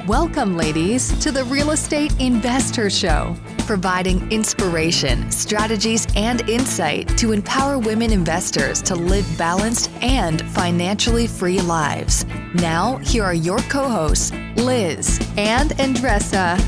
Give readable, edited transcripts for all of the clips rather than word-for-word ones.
Welcome, ladies, to the Real Estate Investor Show, providing inspiration, strategies, and insight to empower women investors to live balanced and financially free lives. Now, here are your co-hosts, Liz and Andressa.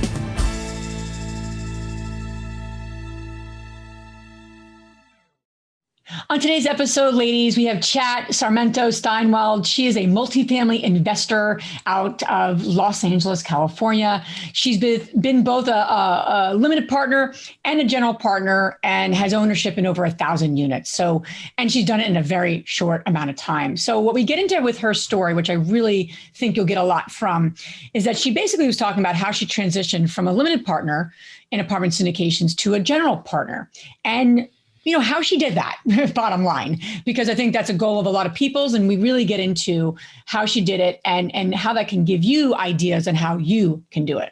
On today's episode, ladies, we have Chat Sarmiento-Steinwald. She is a multifamily investor out of Los Angeles, California. She's been both a limited partner and a general partner and has ownership in over 1,000 units. And she's done it in a very short amount of time. So what we get into with her story, which I really think you'll get a lot from, is that she basically was talking about how she transitioned from a limited partner in apartment syndications to a general partner. And how she did that, bottom line, because I think that's a goal of a lot of people's. And we really get into how she did it and how that can give you ideas on how you can do it.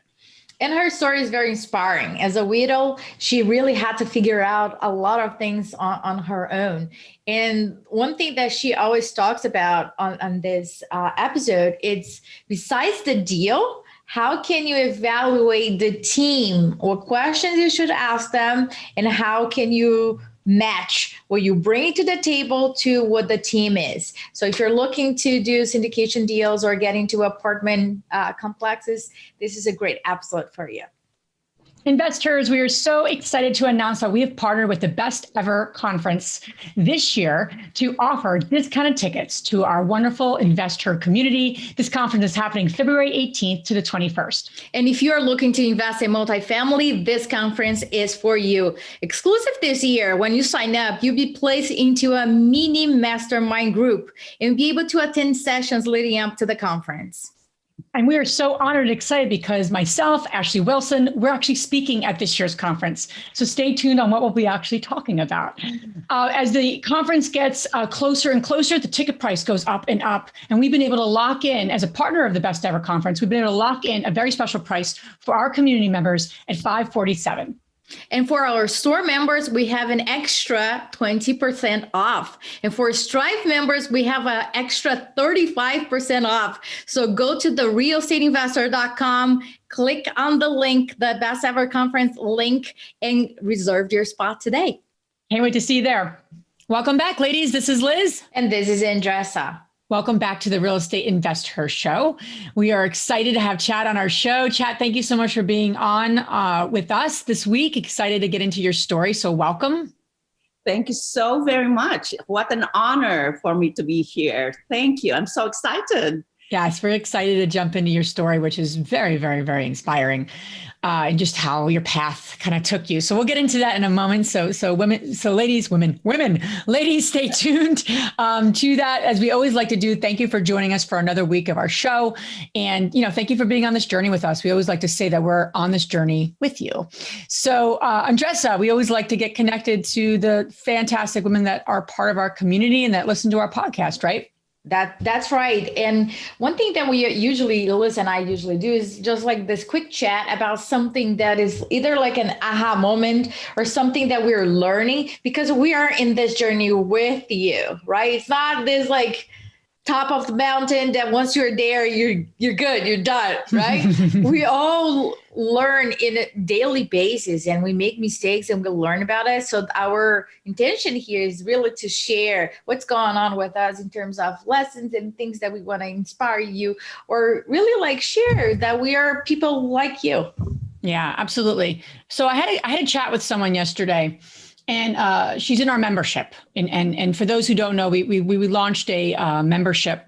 And her story is very inspiring. As a widow, she really had to figure out a lot of things on her own. And one thing that she always talks about on this episode, it's besides the deal, how can you evaluate the team? What questions you should ask them? And how can you match what you bring to the table to what the team is? So if you're looking to do syndication deals or get into apartment complexes, this is a great episode for you. Investors, we are so excited to announce that we have partnered with the Best Ever Conference this year to offer discounted tickets to our wonderful investor community. This conference is happening February 18th to the 21st. And if you are looking to invest in multifamily, this conference is for you. Exclusive this year, when you sign up, you'll be placed into a mini mastermind group and be able to attend sessions leading up to the conference. And we are so honored and excited because myself, Ashley Wilson, we're actually speaking at this year's conference. So stay tuned on what we'll be actually talking about. As the conference gets closer and closer, the ticket price goes up and up. And we've been able to lock in, as a partner of the Best Ever Conference, we've been able to lock in a very special price for our community members at $547. And for our store members, we have an extra 20% off. And for Strive members, we have an extra 35% off. So go to therealestateinvestor.com, click on the link, the Best Ever Conference link, and reserve your spot today. Can't wait to see you there. Welcome back, ladies. This is Liz. And this is Andressa. Welcome back to the Real Estate Investor Show. We are excited to have Chat on our show. Chat, thank you so much for being on with us this week. Excited to get into your story. So welcome. Thank you so very much. What an honor for me to be here. Thank you. I'm so excited. Yes, we're excited to jump into your story, which is very, very, very inspiring. And just how your path kind of took you. So we'll get into that in a moment. So ladies, stay tuned to that. As we always like to do, thank you for joining us for another week of our show. And, thank you for being on this journey with us. We always like to say that we're on this journey with you. So Andressa, we always like to get connected to the fantastic women that are part of our community and that listen to our podcast, right? That's right. And one thing that Liz and I usually do is just like this quick chat about something that is either like an aha moment or something that we're learning, because we are in this journey with you, right? It's not this like top of the mountain that once you're there, you're good, you're done, right? We all learn in a daily basis and we make mistakes and we learn about it. So our intention here is really to share what's going on with us in terms of lessons and things that we want to inspire you, or really like share that we are people like you. Yeah, absolutely. So I had a chat with someone yesterday. And she's in our membership. And for those who don't know, we launched a membership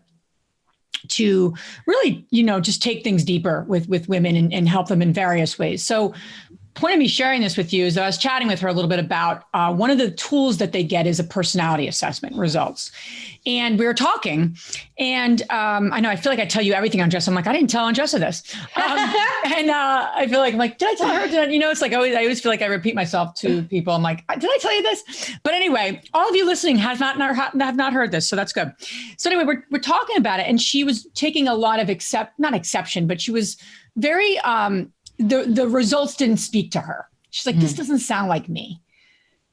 to really, just take things deeper with women and help them in various ways. So point of me sharing this with you is that I was chatting with her a little bit about one of the tools that they get is a personality assessment results. And we were talking, and I know I feel like I tell you everything on Jess. I'm like, I didn't tell Andressa this. And I feel like, did I tell her? It's like I always feel like I repeat myself to people. I'm like, did I tell you this? But anyway, all of you listening have not heard this. So that's good. So anyway, we're talking about it. And she was taking a lot of not exception, but she was very, the results didn't speak to her. She's like, this doesn't sound like me.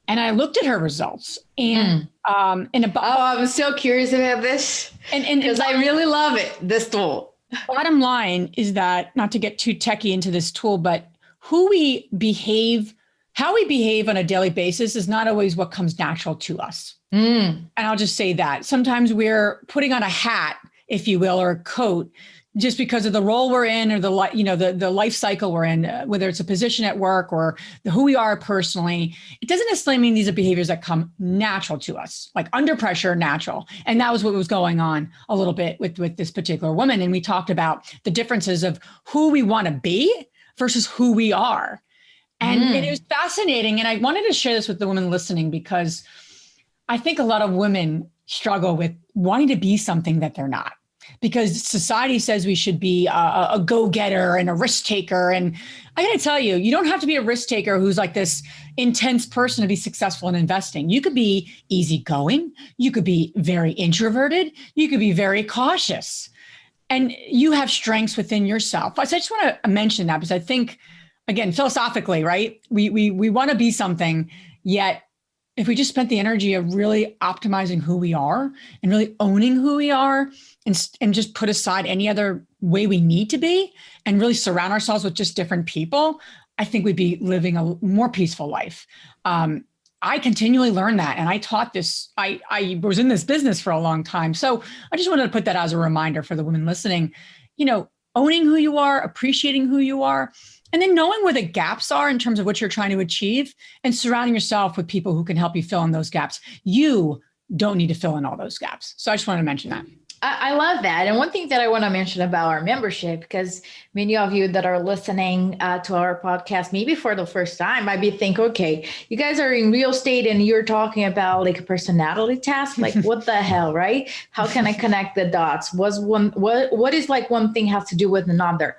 And I looked at her results and, I'm so curious about this. And because I really love it, this tool. Bottom line is that, not to get too techie into this tool, but how we behave on a daily basis is not always what comes natural to us. And I'll just say that sometimes we're putting on a hat, if you will, or a coat, just because of the role we're in or the life cycle we're in, whether it's a position at work or who we are personally. It doesn't necessarily mean these are behaviors that come natural to us, like under pressure, natural. And that was what was going on a little bit with this particular woman. And we talked about the differences of who we want to be versus who we are. And it was fascinating. And I wanted to share this with the women listening, because I think a lot of women struggle with wanting to be something that they're not, because society says we should be a go-getter and a risk taker. And I got to tell you, you don't have to be a risk taker who's like this intense person to be successful in investing. You could be easygoing. You could be very introverted. You could be very cautious. And you have strengths within yourself. So I just want to mention that, because I think, again, philosophically, right? We want to be something, yet if we just spent the energy of really optimizing who we are and really owning who we are, and just put aside any other way we need to be and really surround ourselves with just different people, I think we'd be living a more peaceful life. I continually learn that. And I taught this, I was in this business for a long time. So I just wanted to put that as a reminder for the women listening, owning who you are, appreciating who you are, and then knowing where the gaps are in terms of what you're trying to achieve, and surrounding yourself with people who can help you fill in those gaps. You don't need to fill in all those gaps. So I just wanted to mention that. I love that. And one thing that I want to mention about our membership, because many of you that are listening to our podcast, maybe for the first time, might be think, okay, you guys are in real estate and you're talking about like a personality test. Like, what the hell, right? How can I connect the dots? What is like one thing has to do with another?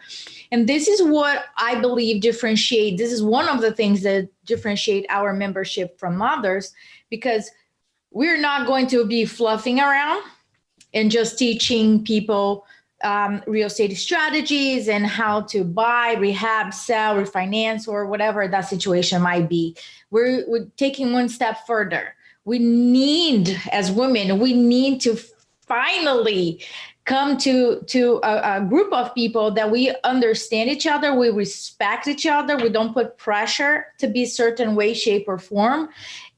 And this is what I believe this is one of the things that differentiate our membership from others, because we're not going to be fluffing around and just teaching people real estate strategies and how to buy, rehab, sell, refinance, or whatever that situation might be. We're taking one step further. We need, as women, to finally come to a group of people that we understand each other, we respect each other, we don't put pressure to be a certain way, shape, or form.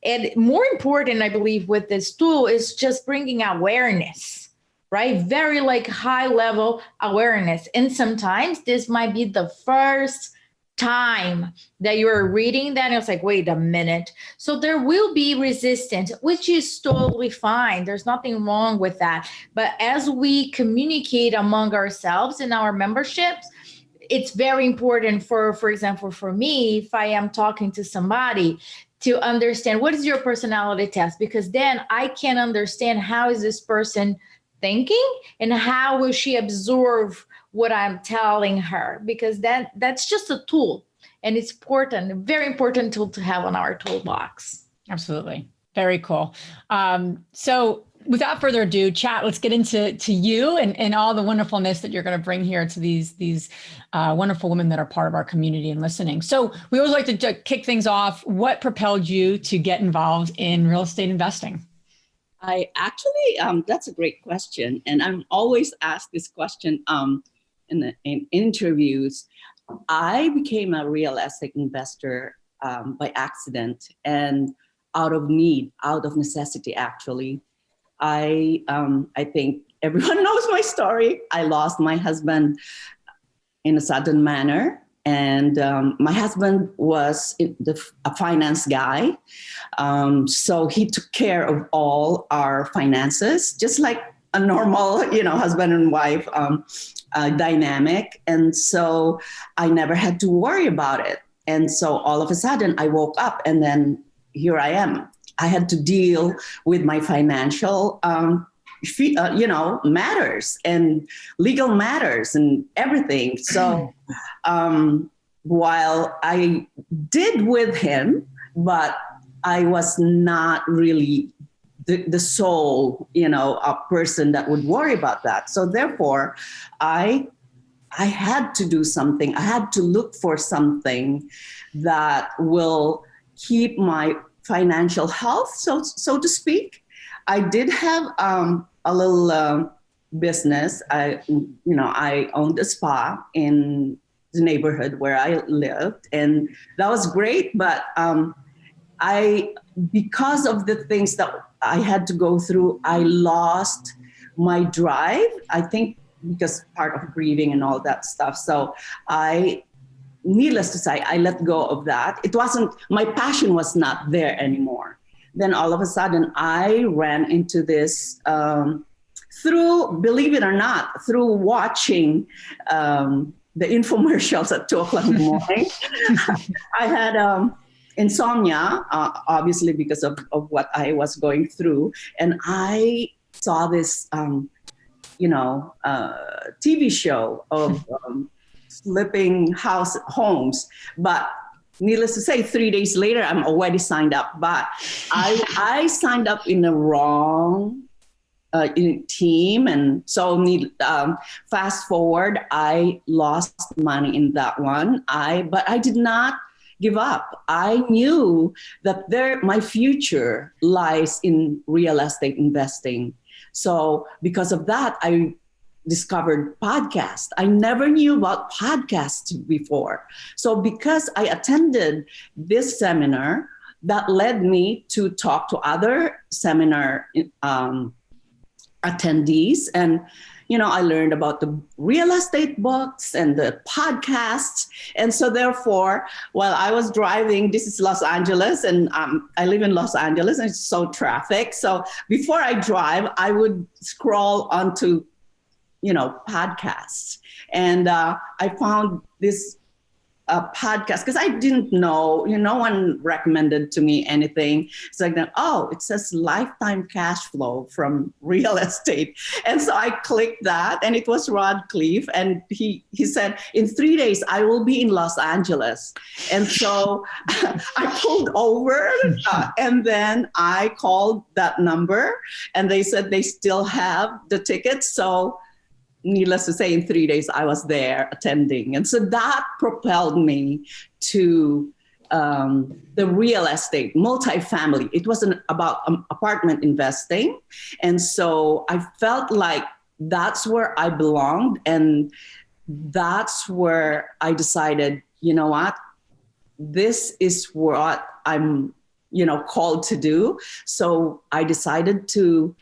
And more important, I believe, with this tool is just bringing awareness, right? Very like high level awareness. And sometimes this might be the first time that you're reading that and it's like, wait a minute. So there will be resistance, which is totally fine. There's nothing wrong with that. But as we communicate among ourselves in our memberships, it's very important for example, for me, if I am talking to somebody, to understand what is your personality test, because then I can understand how is this person thinking and how will she absorb what I'm telling her, because that's just a tool, and it's important, a very important tool to have on our toolbox. Absolutely. Very cool. So without further ado, Chat, let's get into you and all the wonderfulness that you're going to bring here to these wonderful women that are part of our community and listening. So we always like to kick things off. What propelled you to get involved in real estate investing? I actually, that's a great question. And I'm always asked this question in interviews. I became a real estate investor by accident and out of need, out of necessity, actually. I think everyone knows my story. I lost my husband in a sudden manner. And my husband was a finance guy. So he took care of all our finances, just like a normal, husband and wife dynamic. And so I never had to worry about it. And so all of a sudden I woke up and then here I am. I had to deal with my financial matters and legal matters and everything. So while I did with him, but I was not really the sole, a person that would worry about that. So therefore, I had to do something. I had to look for something that will keep my financial health, so to speak. I did have a little business. I owned a spa in the neighborhood where I lived, and that was great. But because of the things that I had to go through, I lost my drive. I think because part of grieving and all that stuff. So needless to say, I let go of that. My passion was not there anymore. Then all of a sudden I ran into this, believe it or not, through watching the infomercials at 2:00 in the morning. I had insomnia, obviously because of what I was going through. And I saw this, TV show of flipping homes. But needless to say, 3 days later, I'm already signed up. But I signed up in the wrong team. And so fast forward, I lost money in that one. But I did not give up. I knew that my future lies in real estate investing. So because of that, I discovered podcasts. I never knew about podcasts before. So because I attended this seminar, that led me to talk to other seminar attendees. And, I learned about the real estate books and the podcasts. And so therefore, while I was driving, this is Los Angeles, and I live in Los Angeles, and it's so traffic. So before I drive, I would scroll onto, podcasts. And I found this podcast because I didn't know, no one recommended to me anything. It's like, it says lifetime cash flow from real estate. And so I clicked that, and it was Rod Cleef. And he said, in 3 days, I will be in Los Angeles. And so I pulled over and then I called that number, and they said they still have the tickets. So needless to say, in 3 days, I was there attending. And so that propelled me to the real estate, multifamily. It wasn't about apartment investing. And so I felt like that's where I belonged. And that's where I decided, you know what, this is what I'm, called to do. So I decided to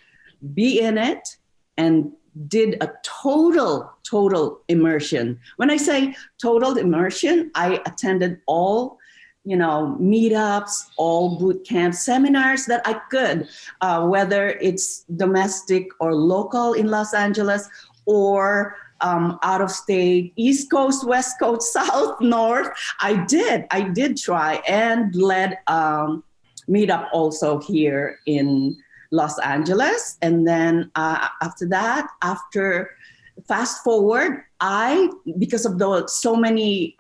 be in it and did a total immersion. When I say total immersion, I attended all, meetups, all boot camp seminars that I could, whether it's domestic or local in Los Angeles or out of state, East Coast, West Coast, South, North. I did try and led meetup also here in Los Angeles. And then after fast forward, because of so many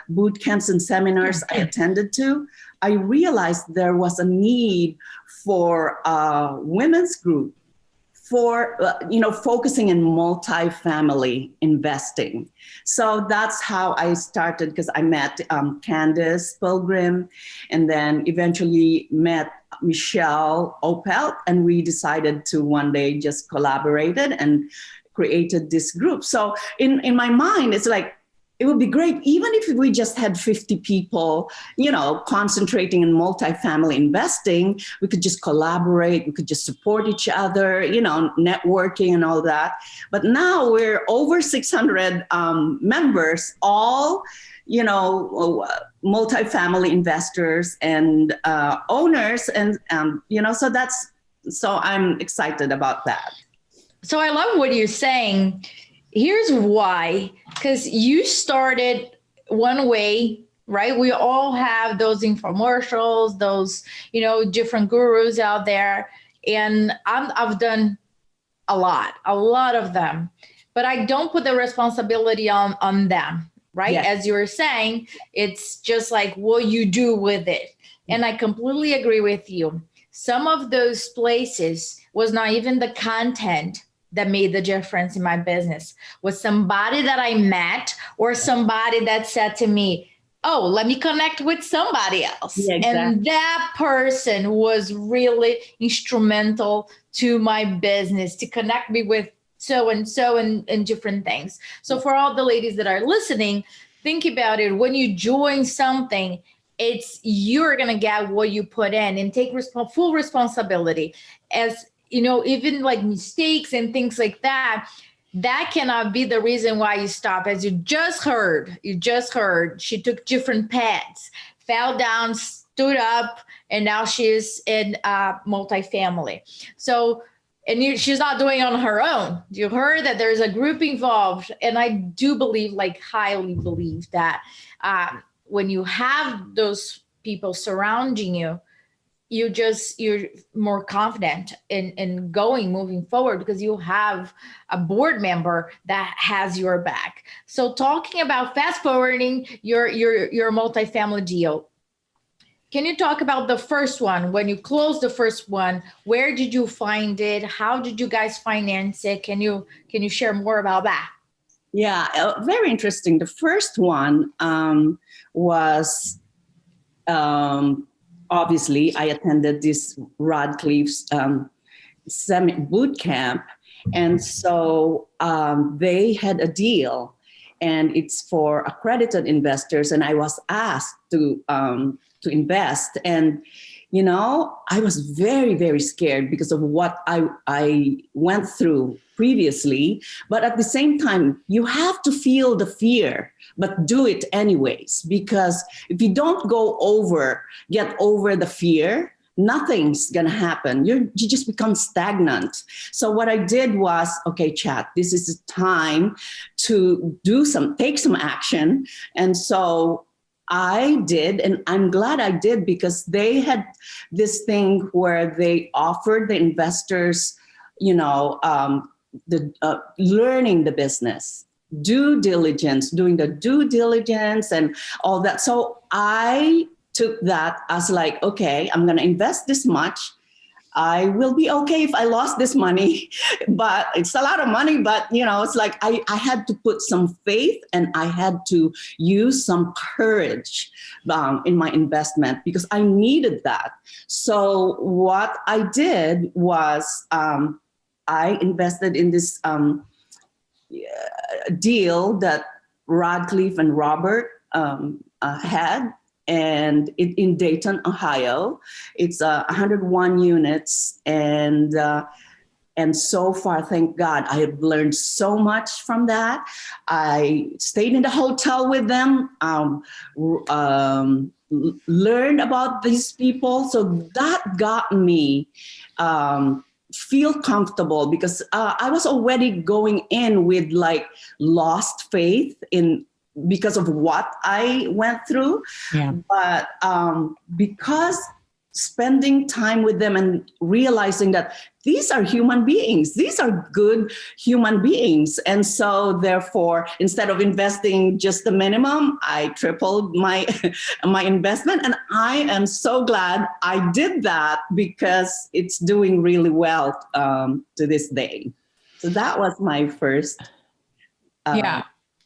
boot camps and seminars I attended to, I realized there was a need for a women's group for, focusing in multifamily investing. So that's how I started, because I met Candace Pilgrim, and then eventually met Michelle Opelt, and we decided to one day just collaborated and created this group. So in my mind, it's like, it would be great, even if we just had 50 people, concentrating in multifamily investing. We could just collaborate, we could just support each other, networking and all that. But now we're over 600 members, all, multifamily investors and owners. And, so I'm excited about that. So I love what you're saying. Here's why, because you started one way, right? We all have those infomercials, those, different gurus out there. And I've done a lot of them, but I don't put the responsibility on them, right? Yeah. As you were saying, it's just like what you do with it. And I completely agree with you. Some of those places was not even the content that made the difference in my business, was somebody that I met or somebody that said to me, oh, let me connect with somebody else. Yeah, exactly. And that person was really instrumental to my business, to connect me with so and so and different things. So for all the ladies that are listening, think about it. When you join something, it's you're going to get what you put in and take full responsibility. As you know, even like mistakes and things like that, that cannot be the reason why you stop. As you just heard, she took different paths, fell down, stood up, and now she's in multifamily. So, and she's not doing it on her own. You heard that there's a group involved. And I do believe, like highly believe that when you have those people surrounding you, you're more confident in moving forward because you have a board member that has your back. So talking about fast forwarding your multifamily deal, can you talk about the first one? When you closed the first one, where did you find it? How did you guys finance it? Can you share more about that? Yeah, very interesting. The first one was obviously I attended this Radcliffe's boot camp, and so they had a deal, and it's for accredited investors, and I was asked to invest. And, you know, I was very, very scared because of what I went through previously. But at the same time, you have to feel the fear, but do it anyways. Because if you don't get over the fear, nothing's going to happen. You just become stagnant. So what I did was, okay, Chat, this is the time to take some action. And so I did, and I'm glad I did, because they had this thing where they offered the investors, you know, learning the business, doing the due diligence and all that. So I took that as like, okay, I'm going to invest this much. I will be okay if I lost this money, but it's a lot of money. But, you know, it's like I had to put some faith and I had to use some courage in my investment because I needed that. So what I did was I invested in this deal that Radcliffe and Robert had. And in Dayton, Ohio, it's 101 units. And so far, thank God, I have learned so much from that. I stayed in the hotel with them, learned about these people. So that got me feel comfortable because I was already going in with like lost faith because of what I went through. Yeah. But because spending time with them and realizing that these are human beings, these are good human beings. And so therefore, instead of investing just the minimum, I tripled my investment. And I am so glad I did that because it's doing really well to this day. So that was my first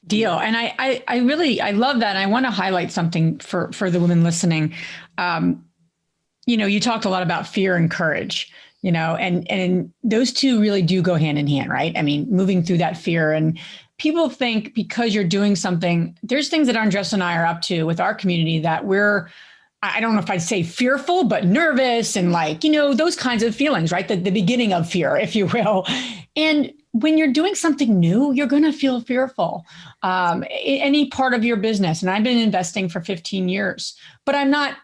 deal. And I love that. And I want to highlight something for the women listening. You know, you talked a lot about fear and courage, you know, and those two really do go hand in hand, right? I mean, moving through that fear, and people think because you're doing something, there's things that Andres and I are up to with our community that I don't know if I'd say fearful, but nervous and like, you know, those kinds of feelings, right? The beginning of fear, if you will. And when you're doing something new, you're going to feel fearful. Any part of your business. And I've been investing for 15 years, but I'm not,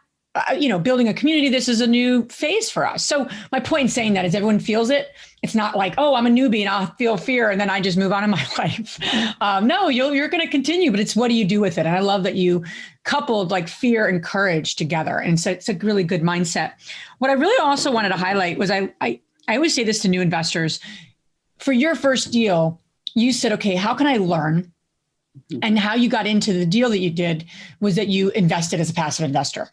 building a community. This is a new phase for us. So my point in saying that is everyone feels it. It's not like, oh, I'm a newbie and I'll feel fear and then I just move on in my life. No, you're going to continue, but it's what do you do with it? And I love that you coupled like fear and courage together. And so it's a really good mindset. What I really also wanted to highlight was I always say this to new investors. For your first deal, you said, okay, how can I learn? And how you got into the deal that you did was that you invested as a passive investor.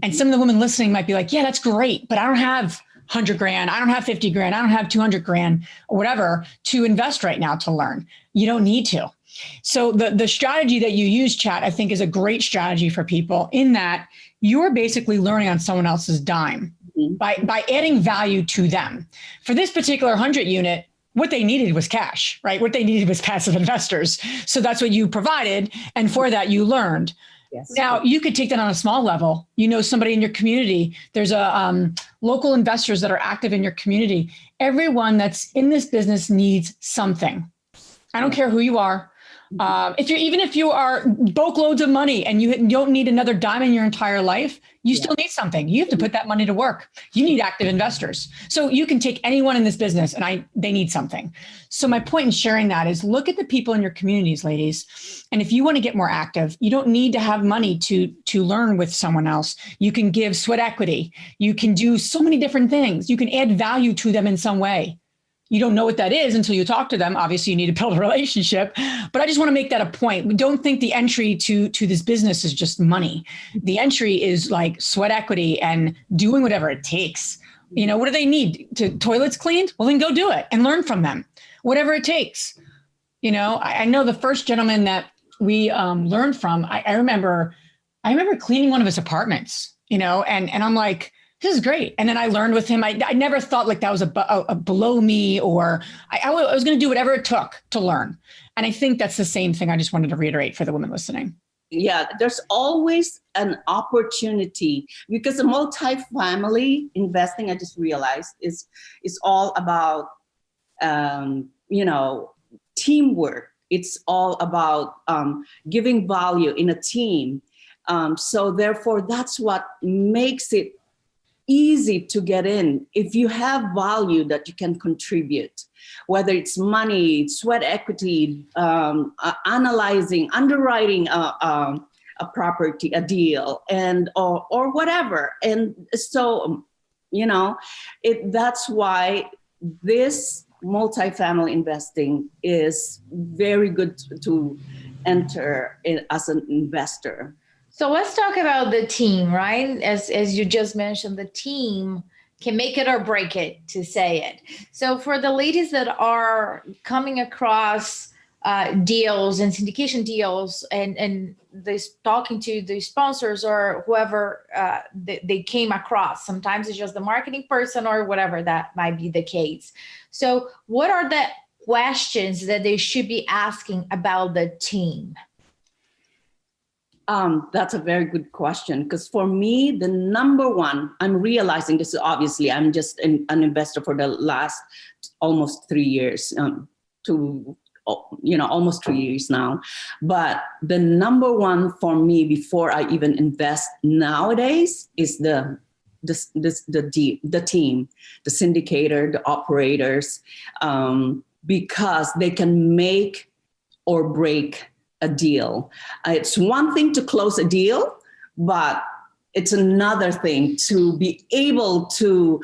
And some of the women listening might be like, yeah, that's great, but I don't have 100 grand. I don't have 50 grand. I don't have 200 grand or whatever to invest right now to learn. You don't need to. So the strategy that you use, Chat, I think is a great strategy for people in that you're basically learning on someone else's dime by adding value to them. For this particular 100 unit, what they needed was cash, right? What they needed was passive investors. So that's what you provided. And for that, you learned. Yes. Now, you could take that on a small level. You know, somebody in your community, there's local investors that are active in your community. Everyone that's in this business needs something. I don't care who you are. If you are boatloads of money and you don't need another dime in your entire life, you still need something. You have to put that money to work. You need active investors. So you can take anyone in this business and they need something. So my point in sharing that is look at the people in your communities, ladies. And if you want to get more active, you don't need to have money to learn with someone else. You can give sweat equity. You can do so many different things. You can add value to them in some way. You don't know what that is until you talk to them. Obviously, you need to build a relationship. But I just want to make that a point. We don't think the entry to this business is just money. The entry is like sweat equity and doing whatever it takes. You know, what do they need? Toilets cleaned? Well, then go do it and learn from them. Whatever it takes. You know, I know the first gentleman that we learned from, I remember cleaning one of his apartments, you know, and I'm like, this is great. And then I learned with him. I never thought like that was a below me, or I was going to do whatever it took to learn. And I think that's the same thing I just wanted to reiterate for the women listening. Yeah, there's always an opportunity, because the multifamily investing, I just realized, is all about, teamwork. It's all about giving value in a team. So therefore, that's what makes it easy to get in. If you have value that you can contribute, whether it's money, sweat equity, analyzing, underwriting a property, a deal, and or whatever. And so, that's why this multifamily investing is very good to enter as an investor. So let's talk about the team, right? As you just mentioned, the team can make it or break it, to say it. So for the ladies that are coming across deals and syndication deals and this talking to the sponsors or whoever they came across, sometimes it's just the marketing person or whatever that might be the case. So what are the questions that they should be asking about the team? That's a very good question, because for me, the number one, I'm realizing this is obviously, I'm just an investor for the last almost 3 years, almost 3 years now. But the number one for me before I even invest nowadays is the team, the syndicator, the operators, because they can make or break a deal. It's one thing to close a deal, but it's another thing to be able to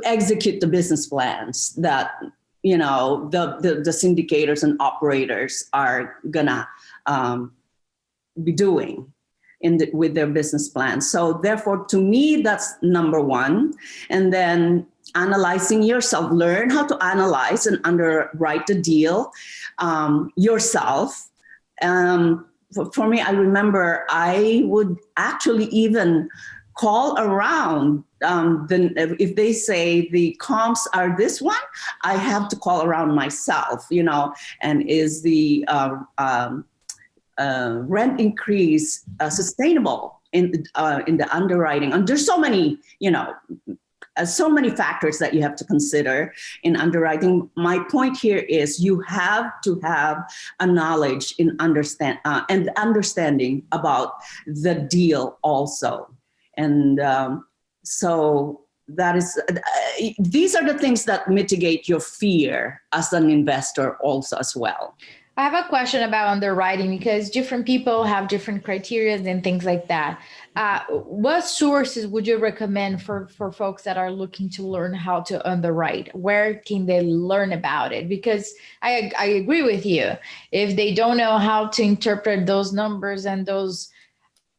execute the business plans that the syndicators and operators are gonna be doing with their business plans. So therefore, to me, that's number one. And then analyzing yourself, learn how to analyze and underwrite the deal yourself. For me, I remember I would actually even call around. If they say the comps are this one, I have to call around myself, and is the rent increase sustainable in the underwriting? And there's so many, so many factors that you have to consider in underwriting. My point here is you have to have a knowledge in understanding about the deal also. And so that is, these are the things that mitigate your fear as an investor also as well. I have a question about underwriting, because different people have different criteria and things like that. What sources would you recommend for folks that are looking to learn how to underwrite? Where can they learn about it? Because I agree with you. If they don't know how to interpret those numbers and those,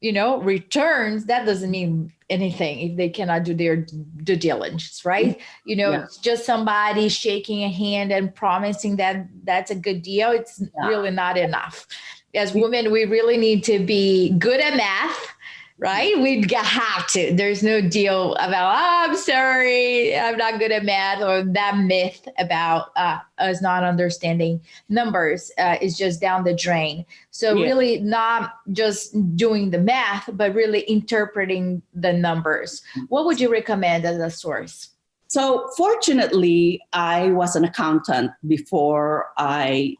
returns, that doesn't mean anything if they cannot do their due diligence, right? It's just somebody shaking a hand and promising that that's a good deal. It's really not enough. As women, we really need to be good at math, right? We'd have to. There's no deal about, oh, I'm sorry, I'm not good at math, or that myth about us not understanding numbers is just down the drain. So really not just doing the math, but really interpreting the numbers. What would you recommend as a source? So fortunately, I was an accountant before I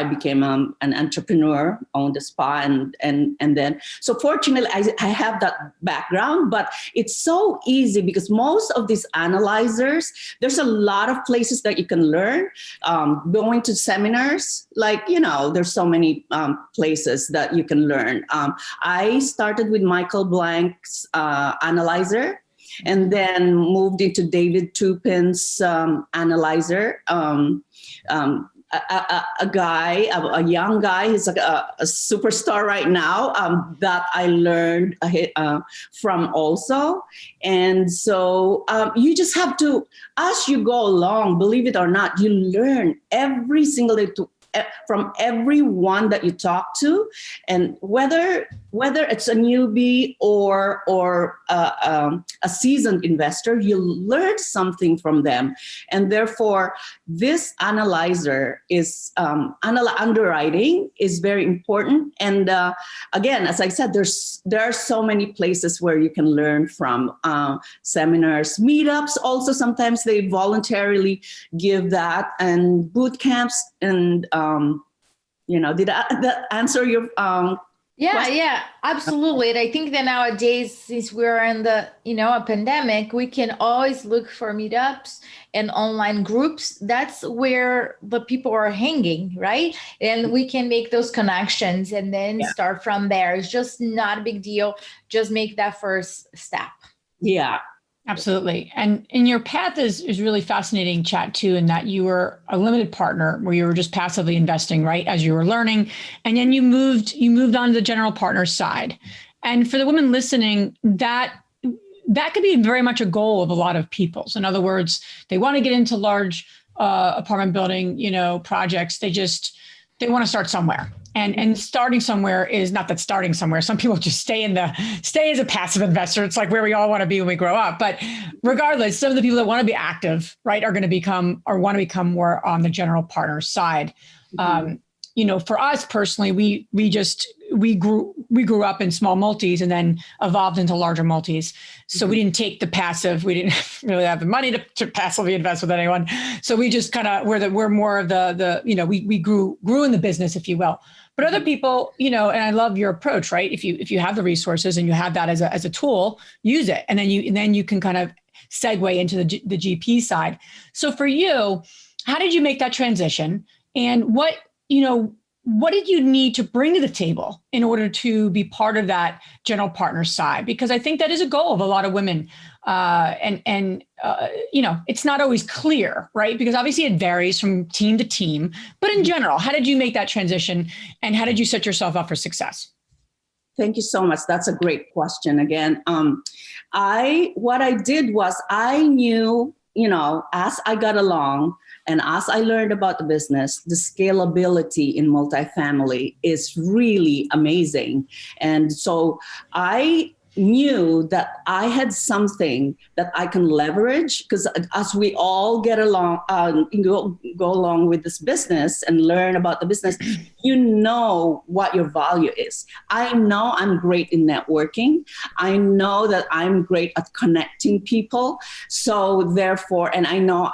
became an entrepreneur, owned a spa, and then, so fortunately I have that background, but it's so easy because most of these analyzers, there's a lot of places that you can learn, going to seminars, there's so many places that you can learn. I started with Michael Blank's analyzer, and then moved into David Tupin's analyzer. A young guy, he's a superstar right now, that I learned from also. And so you just have to, as you go along, believe it or not, you learn every single day from everyone that you talk to, and whether it's a newbie or a seasoned investor, you learn something from them. And therefore, this analyzer is underwriting is very important. And again, as I said, there are so many places where you can learn from, seminars, meetups. Also, sometimes they voluntarily give that, and boot camps. And did that answer your question? Yeah, absolutely. And I think that nowadays, since we're in the, a pandemic, we can always look for meetups and online groups. That's where the people are hanging, right? And we can make those connections and then start from there. It's just not a big deal. Just make that first step. Yeah. Absolutely. And your path is really fascinating, Chat, too, in that you were a limited partner where you were just passively investing, right, as you were learning. And then you moved on to the general partner side. And for the women listening, that could be very much a goal of a lot of people. So in other words, they want to get into large apartment building, projects. They want to start somewhere. And starting somewhere is not that starting somewhere. Some people just stay as a passive investor. It's like where we all want to be when we grow up. But regardless, some of the people that want to be active, right, want to become more on the general partner side. Mm-hmm. For us personally, we grew up in small multis and then evolved into larger multis. So we didn't take the passive. We didn't really have the money to passively invest with anyone. So we just kind of we're more of we grew in the business, if you will. But other people, and I love your approach, right? If you have the resources and you have that as a tool, use it, and then you can kind of segue into the GP side. So for you, how did you make that transition, and what did you need to bring to the table in order to be part of that general partner side? Because I think that is a goal of a lot of women. It's not always clear, right? Because obviously it varies from team to team, but in general, how did you make that transition, and how did you set yourself up for success? Thank you so much. That's a great question. Again, what I did was I knew, as I got along, and as I learned about the business, the scalability in multifamily is really amazing. And so I knew that I had something that I can leverage, because as we all get along, go along with this business and learn about the business, what your value is. I know I'm great in networking. I know that I'm great at connecting people. So therefore, and I know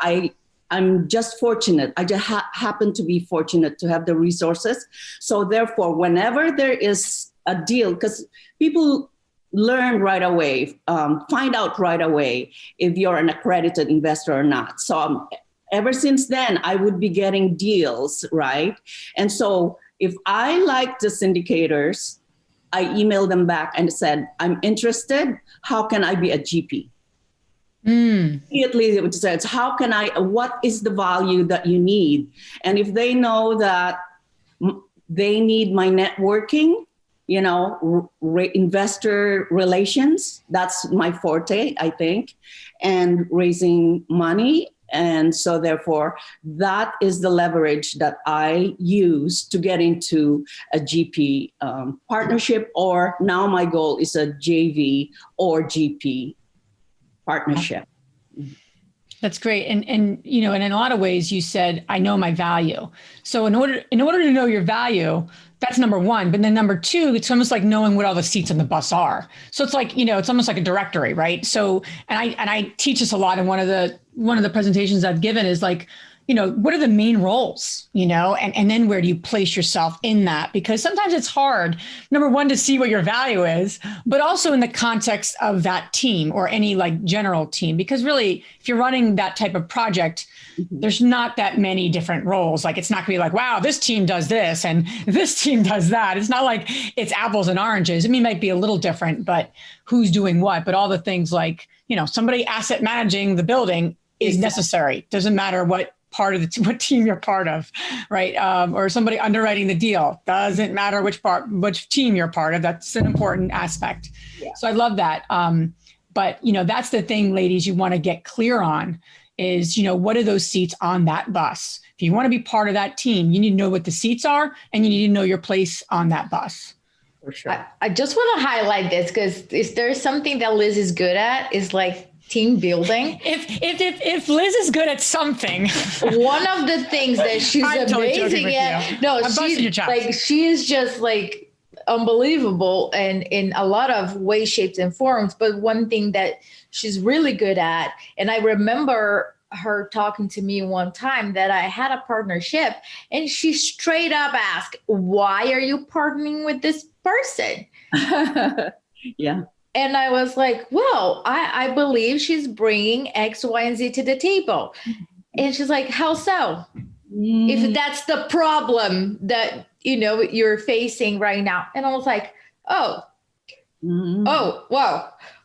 I'm just fortunate. I just happen to be fortunate to have the resources. So therefore, whenever there is a deal, because people learn right away, find out right away if you're an accredited investor or not. So ever since then, I would be getting deals, right? And so if I like the syndicators, I email them back and said, I'm interested. How can I be a GP? Immediately it would say, what is the value that you need? And if they know that they need my networking, investor relations, that's my forte, I think, and raising money And so therefore, that is the leverage that I use to get into a GP partnership, or now my goal is a JV or GP partnership. That's great. And you know, and in a lot of ways you said, I know my value. So in order to know your value, that's number one. But then number two, it's almost like knowing what all the seats on the bus are. So it's like, you know, it's almost like a directory, right? So, and I teach this a lot. And one of the presentations I've given is like, you know, what are the main roles, you know, and then where do you place yourself in that? Because sometimes it's hard, number one, to see what your value is, but also in the context of that team or any like general team, because really, if you're running that type of project, there's not that many different roles. Like, it's not gonna be like, wow, this team does this and this team does that. It's not like it's apples and oranges. I mean, it might be a little different, but who's doing what, but all the things like, you know, somebody asset managing the building is necessary. Doesn't matter what part of what team you're part of, right? Or somebody underwriting the deal. Doesn't matter which team you're part of. That's an important aspect. Yeah. So I love that. But you know, that's the thing, ladies, you want to get clear on is, you know, what are those seats on that bus? If you want to be part of that team, you need to know what the seats are and you need to know your place on that bus. For sure. I just want to highlight this because if there's something that Liz is good at, is like team building. If Liz is good at something, one of the things that she's amazing at, no, she is just like unbelievable and in a lot of ways, shapes, and forms. But one thing that she's really good at, and I remember her talking to me one time that I had a partnership, and she straight up asked, "Why are you partnering with this person?" Yeah. And I was like, well, I believe she's bringing X, Y, and Z to the table. And she's like, how so? If that's the problem that, you know, you're facing right now. And I was like, wow.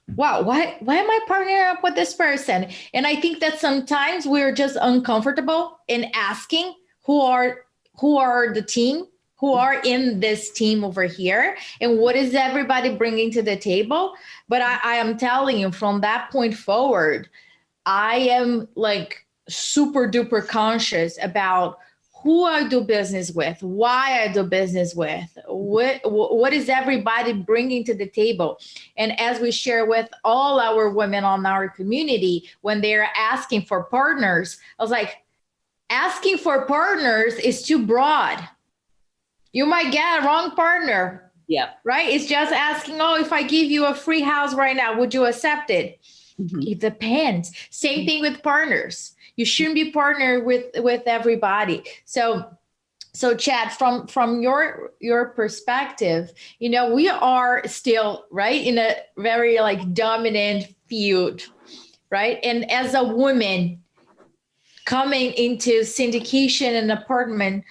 Why am I partnering up with this person? And I think that sometimes we're just uncomfortable in asking who are the team, who are in this team over here, and what is everybody bringing to the table. But I am telling you, from that point forward, I am like super duper conscious about who I do business with, why I do business with, what is everybody bringing to the table. And as we share with all our women on our community, when they're asking for partners, I was like, asking for partners is too broad. You might get a wrong partner. Yeah. Right? It's just asking, oh, if I give you a free house right now, would you accept it? Mm-hmm. It depends. Same thing with partners. You shouldn't be partnered with everybody. So Chad, from your perspective, you know, we are still, right, in a very like dominant field, right? And as a woman coming into syndication and apartment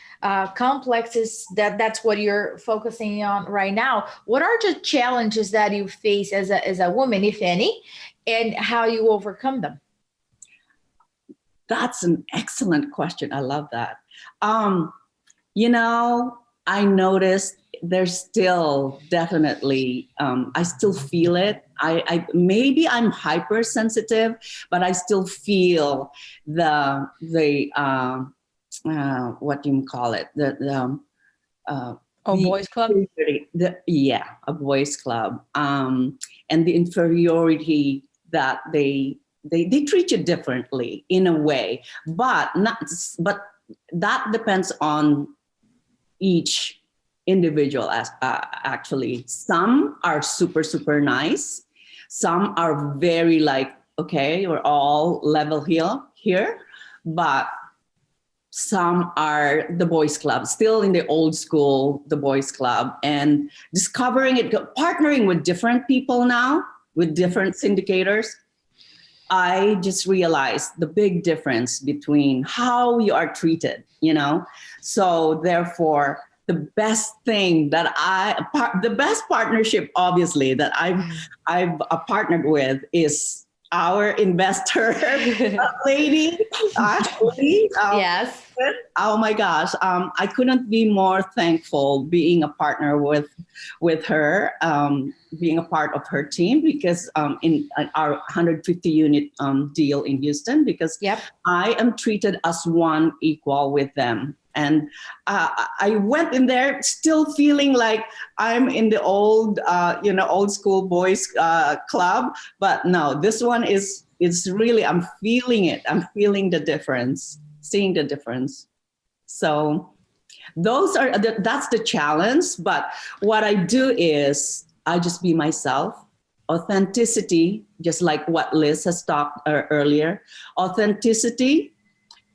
complexes, that's what you're focusing on right now. What are the challenges that you face as a woman, if any, and how you overcome them? That's an excellent question. I love that. You know, I noticed there's still definitely, I still feel it. I maybe I'm hypersensitive, but I still feel the what do you call it? Boys club? A boys club. And the inferiority that they treat you differently in a way, but that depends on each individual. Actually, some are super, super nice. Some are very like, okay, we're all level here, but some are the boys club, still in the old school, the boys club, and discovering it, partnering with different people now, with different syndicators. I just realized the big difference between how you are treated, you know? So therefore, the best thing that the best partnership, obviously, that I've partnered with is our investor lady, Ashley. Yes. Oh my gosh, I couldn't be more thankful being a partner with her, being a part of her team, because in our 150 unit deal in Houston, because I am treated as one equal with them. And I went in there still feeling like I'm in the old school boys club. But no, this one is really, I'm feeling it. I'm feeling the difference, seeing the difference. So that's the challenge. But what I do is I just be myself. Authenticity, just like what Liz has talked earlier, authenticity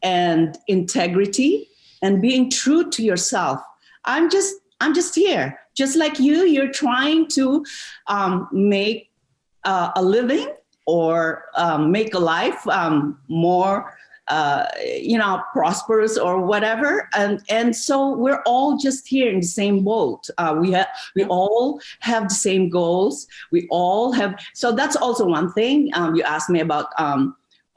and integrity and being true to yourself. I'm just here, just like you're trying to make a living or make a life more prosperous or whatever. And so we're all just here in the same boat. We all have the same goals. We all have, so that's also one thing. You asked me about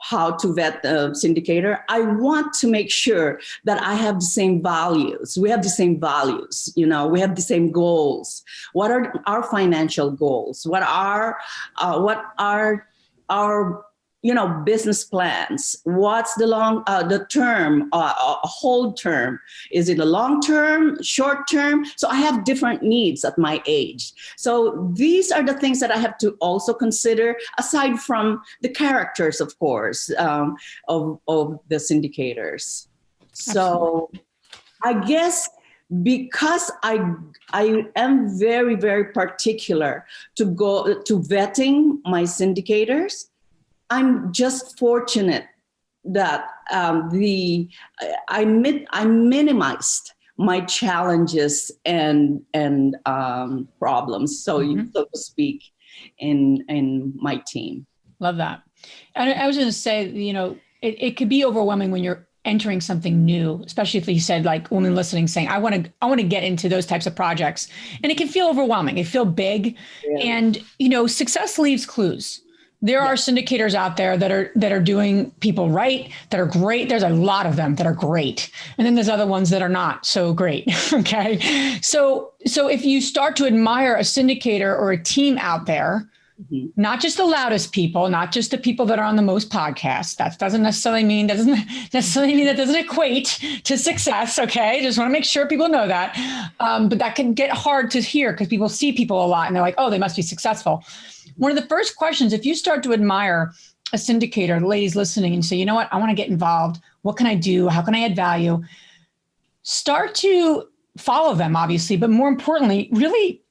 how to vet the syndicator. I want to make sure that I have the same values. We have the same values, we have the same goals. What are our financial goals? What are our business plans? What's the term, hold term? Is it a long term, short term? So I have different needs at my age. So these are the things that I have to also consider, aside from the characters, of course, of the syndicators. So I guess because I am very, very particular to go to vetting my syndicators, I'm just fortunate that I minimized my challenges and problems, so to speak, in my team. Love that. And I was going to say, it could be overwhelming when you're entering something new, especially if you said, like, women listening saying, I want to get into those types of projects, and it can feel overwhelming. It feel big, and success leaves clues. There are syndicators out there that are doing people right, that are great. There's a lot of them that are great. And then there's other ones that are not so great. Okay. So if you start to admire a syndicator or a team out there, not just the loudest people, not just the people that are on the most podcasts, that doesn't necessarily mean that doesn't equate to success. Okay. Just want to make sure people know that. But that can get hard to hear because people see people a lot and they're like, oh, they must be successful. One of the first questions, if you start to admire a syndicator, the ladies listening, and say, you know what, I want to get involved. What can I do? How can I add value? Start to follow them, obviously, but more importantly, really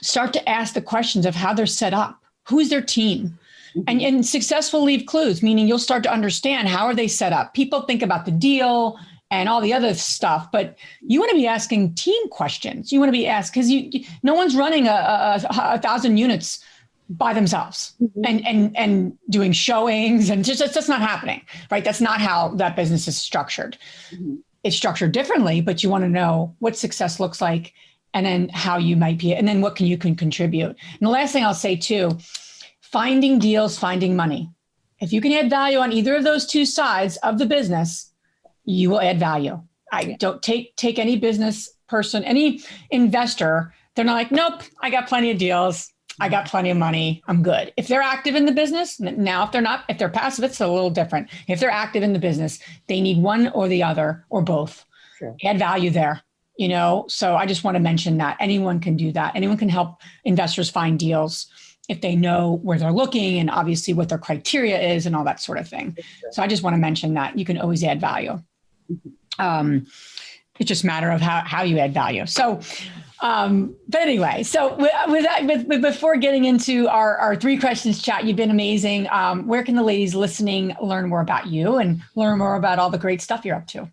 start to ask the questions of how they're set up. Who's their team? And success will leave clues, meaning you'll start to understand how are they set up. People think about the deal and all the other stuff, but you want to be asking team questions. You want to be asked, because no one's running a 1,000 units by themselves and doing showings, and just that's not happening, right? That's not how that business is structured. It's structured differently, but you want to know what success looks like, and then how you might be, and then what you can contribute. And the last thing I'll say too, finding deals, finding money. If you can add value on either of those two sides of the business, you will add value. I don't take any business person, any investor. They're not like, nope, I got plenty of deals. I got plenty of money. I'm good. If they're active in the business, now if they're passive, it's a little different. If they're active in the business, they need one or the other or both. Sure. Add value there, So I just want to mention that anyone can do that. Anyone can help investors find deals if they know where they're looking and obviously what their criteria is and all that sort of thing. Sure. So I just want to mention that you can always add value. It's just a matter of how you add value. So, but anyway, so with that, before getting into our 3 questions chat, you've been amazing. Where can the ladies listening learn more about you and learn more about all the great stuff you're up to?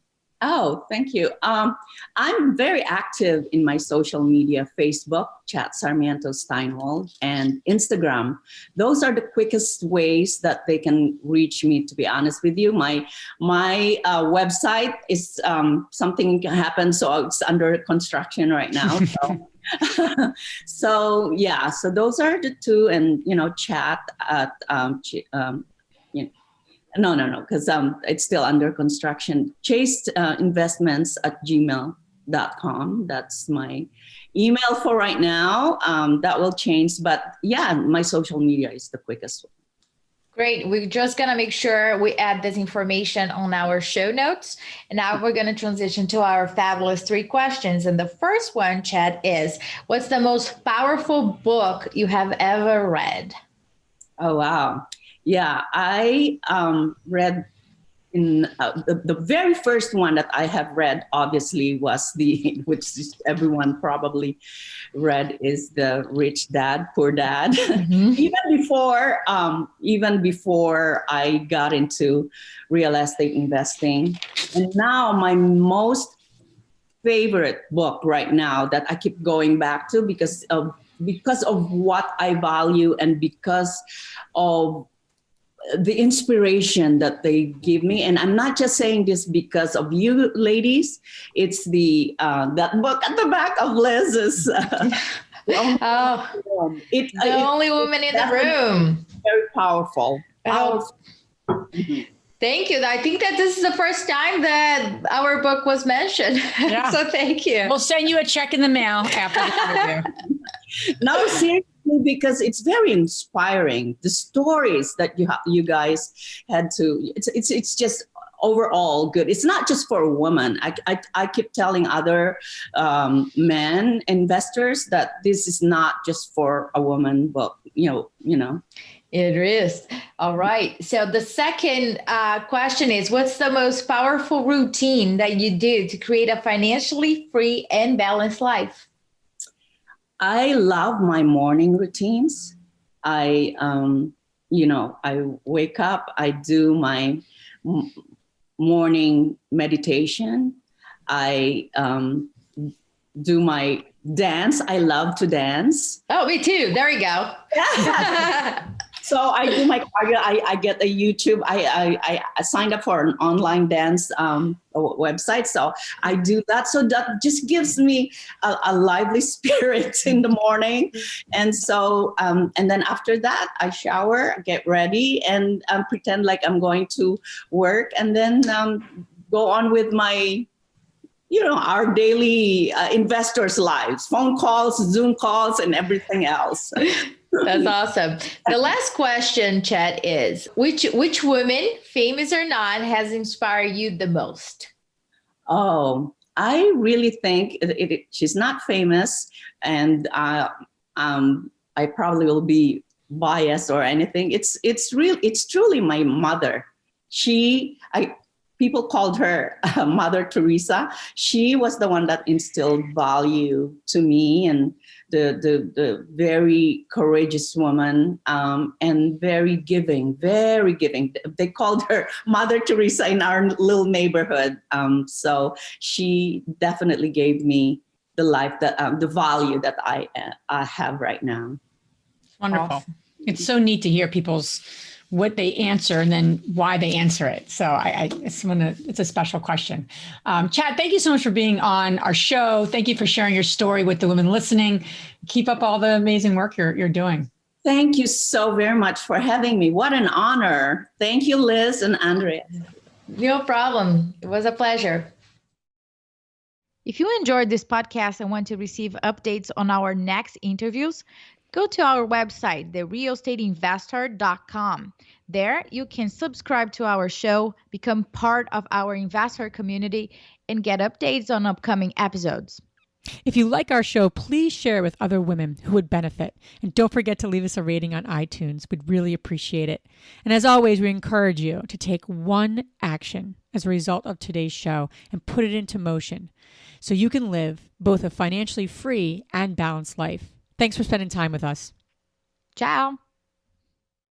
Oh, thank you. I'm very active in my social media, Facebook, Chat Sarmiento-Steinwald, and Instagram. Those are the quickest ways that they can reach me, to be honest with you. My website is something happened, so it's under construction right now. So So yeah, so those are the two, and chat at you no, because it's still under construction. Chase investments at gmail.com. That's my email for right now. That will change, but yeah, my social media is the quickest one. Great. We're just going to make sure we add this information on our show notes. And now we're going to transition to our fabulous 3 questions. And the first one, Chad, is what's the most powerful book you have ever read? Oh, wow. Yeah, I read in the very first one that I have read, obviously, was which everyone probably read, is the Rich Dad, Poor Dad. Mm-hmm. even before I got into real estate investing. And now my most favorite book right now that I keep going back to because of what I value and because of the inspiration that they give me. And I'm not just saying this because of you ladies. It's the that book at the back of Liz's. The only woman in the room. Very powerful. Thank you. I think that this is the first time that our book was mentioned. Yeah. So thank you. We'll send you a check in the mail after the interview. No, seriously, because it's very inspiring. The stories that you guys had to, it's just overall good. It's not just for a woman. I keep telling other men investors that this is not just for a woman, but you know. It is. All right. So the second question is, what's the most powerful routine that you do to create a financially free and balanced life? I love my morning routines. I wake up, I do my morning meditation. I do my dance. I love to dance. Oh, me too. There we go. So I do my cardio. I get a YouTube. I signed up for an online dance website. So I do that. So that just gives me a lively spirit in the morning. And so, and then after that, I shower, get ready, and pretend like I'm going to work, and then go on with my, our daily investors' lives, phone calls, Zoom calls, and everything else. That's awesome. The last question, Chet, is which woman, famous or not, has inspired you the most? Oh, I really think she's not famous, and I probably will be biased or anything. It's truly my mother. People called her Mother Teresa. She was the one that instilled value to me, and the very courageous woman, and very giving. They called her Mother Teresa in our little neighborhood. So she definitely gave me the life that the value that I have right now. Wonderful. Awesome. It's so neat to hear what they answer and then why they answer it. So it's a special question. Chad, thank you so much for being on our show. Thank you for sharing your story with the women listening. Keep up all the amazing work you're doing. Thank you so very much for having me. What an honor. Thank you, Liz and Andrea. No problem. It was a pleasure. If you enjoyed this podcast and want to receive updates on our next interviews, go to our website, therealestateinvestor.com. There, you can subscribe to our show, become part of our investor community, and get updates on upcoming episodes. If you like our show, please share with other women who would benefit. And don't forget to leave us a rating on iTunes. We'd really appreciate it. And as always, we encourage you to take one action as a result of today's show and put it into motion so you can live both a financially free and balanced life. Thanks for spending time with us. Ciao.